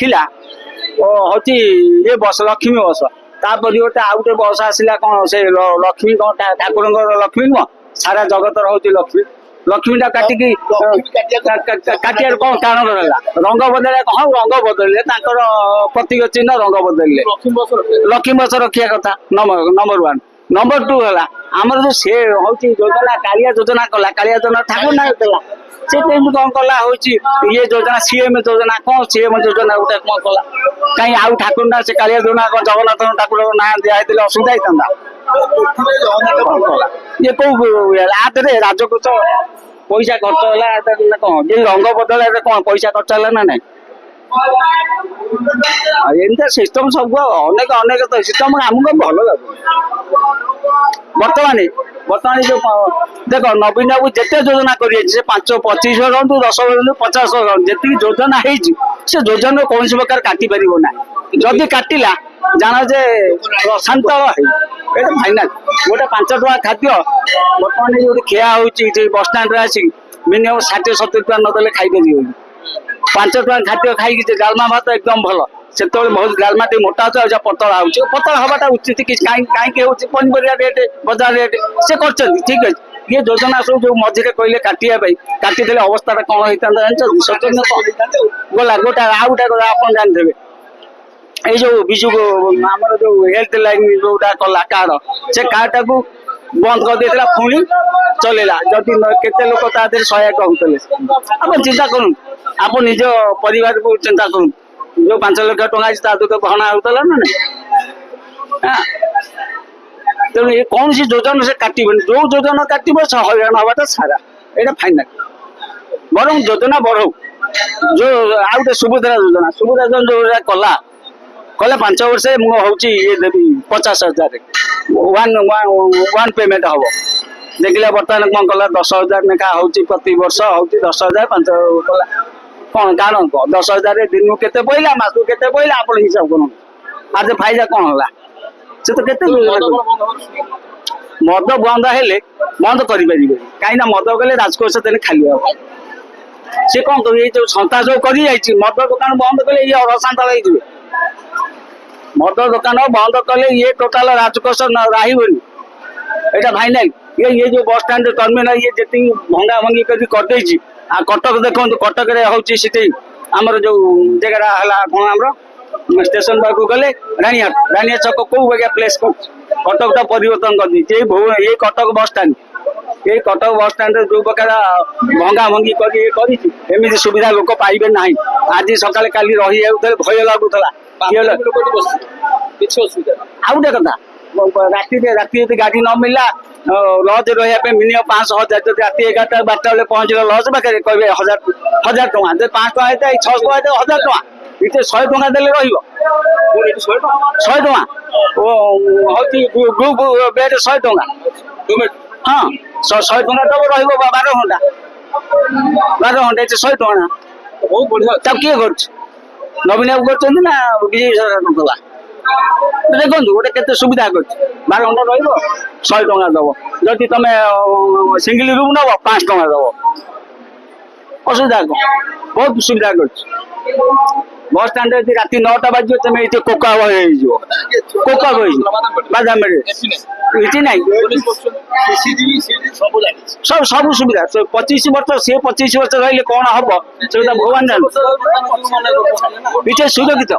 थिला होची ये बस लक्ष्मी बस तापर गोटे आउ गोटे बस आसला कौन से लक्ष्मी कौन ठाकुर लक्ष्मी नुह सारा जगत हूँ लक्ष्मी लक्ष्मी टा काटिकी काटियार कौन कारण रहा रंग बदल कह रंग बदलले प्रतीक चिन्ह रंग बदलले लक्ष्मी बस रखा कथा नंबर 1 नंबर 2 है आमर जो से हूँ योजना कालिया योजना कला कालिया योजना ठाकुर नायक देला से कौन कला हूँ ये योजना सीएम योजना कौन सीएम योजना गोटे कौन कला कहीं आउ ठाकुर ना से कालिया योजना जगन्नाथ ठाकुर ना दिखाई असुविधा होता ये कौ आधे राजकोष पैसा खर्च है कौन ये रंग बदल कौन पैसा खर्च है ना नहीं एमती सिस्टम सब अनेक अनेक सिस्टम आमको भल लगे बर्तमान बर्तमान जो देख नवीन बाबू जिते योजना कर 5-25 रु 10 रु 50 जी योजना से योजना कौन प्रकार काटी पार ना जदि काटिला जान जे शांत फाइनाल गोटे 5 टका खाद्य बर्तमान जो खिया हो बस स्टाण्ड आसिक मिनिमम 60-70 टका नदेले खाई 5 टका खाद्य खाई डालमा भात एकदम भल से बहुत डालमा टे मोटा होता पतला हो पतला हवाटा उचित कि कहीं पनीपरिया रेट बजार रेट से कर ठीक है ये योजना सब जो मझे कहले काटिदे अवस्था कौन होता सचेतन गला गोटा आउ गोटे आप जानते ये जो विजु आमर जो हेल्थ लाइन जोटा कला कार्ड से कार्ड टाक बंद कर देता पुणी चलेगा जदि केते लोक तादेह सहायक होते आप चिंता करूँ आप निज परिवार को चिंता करूँ जो 5 लाख टका तो भणा होता ना तेणु ये कौन सी योजना से काटबन जो योजना काटब से हईराण हवाटा सारा यहाँ फाइनाल बर योजना बढ़ो जो आउ गए सुभद्रा योजना जो कला कले 5 वर्ष मुझे ये देवी 50,000 वन पेमेंट हम देखला बर्तमान कौन कला 10,000 लेखा हूँ प्रति वर्ष हूँ 10,000 5 कला कौन कारण 10,000 दिन के पहला मसू के पहला आप हिसाब कर आज फायदा कौन है से तो केते मद बंद हेले बंद कर कहीं मद गले राजकोष खाली हम सी कौन कर जो संस्था जो कर मद दुकान बंद कले ये अशांत हो मद दुकान बंद कले ये टोटाल राजकोष रही यहाँ फाइनाल ये जो बस स्टाण्ड टर्मिनाल ये जी भंगा भंगी कर कटक देखो कटक हूँ आमर जो जगह है कौन आम स्टेशन पाक गले रानिया छक कौ बगिया प्लेस कटक टा परिवर्तन कर ये कटक बस स्टाण्ड ये कटक बस स्टाण्ड जो प्रकार भंगा भंगी करमती सुविधा लोक पाइबे ना आज सका रही भय लगुला आ गए कथा राति गाड़ी न मिलला लज रही मिनिमम 500,000 राति 11टा 12टा बेले पहुँचल लज पाखे कहे 1,000 टका 5 टका 600 1,000 टका इतने 100 टका देले 100 टका हूँ ग्रुप बेड 100 टका हाँ 100 टका दब रही 12 घंटा 100 टका बहुत बढ़िया किए कर नवीन बाबू कर ना विजय सरकार कला देखो गोटे केते सुविधा कर 12 घंटा रही 100 टका दब जदि तुम सिंगल रूम नब 5 टका दब असुविधा कौन बहुत सुविधा कर बस स्टाण्ड राति 9टा बाजी तुम ये कोका कोका बादाम ये ना सब सुविधा 25 वर्ष सी 25 वर्ष रही कौन हम से भगवान जान सुरक्षित।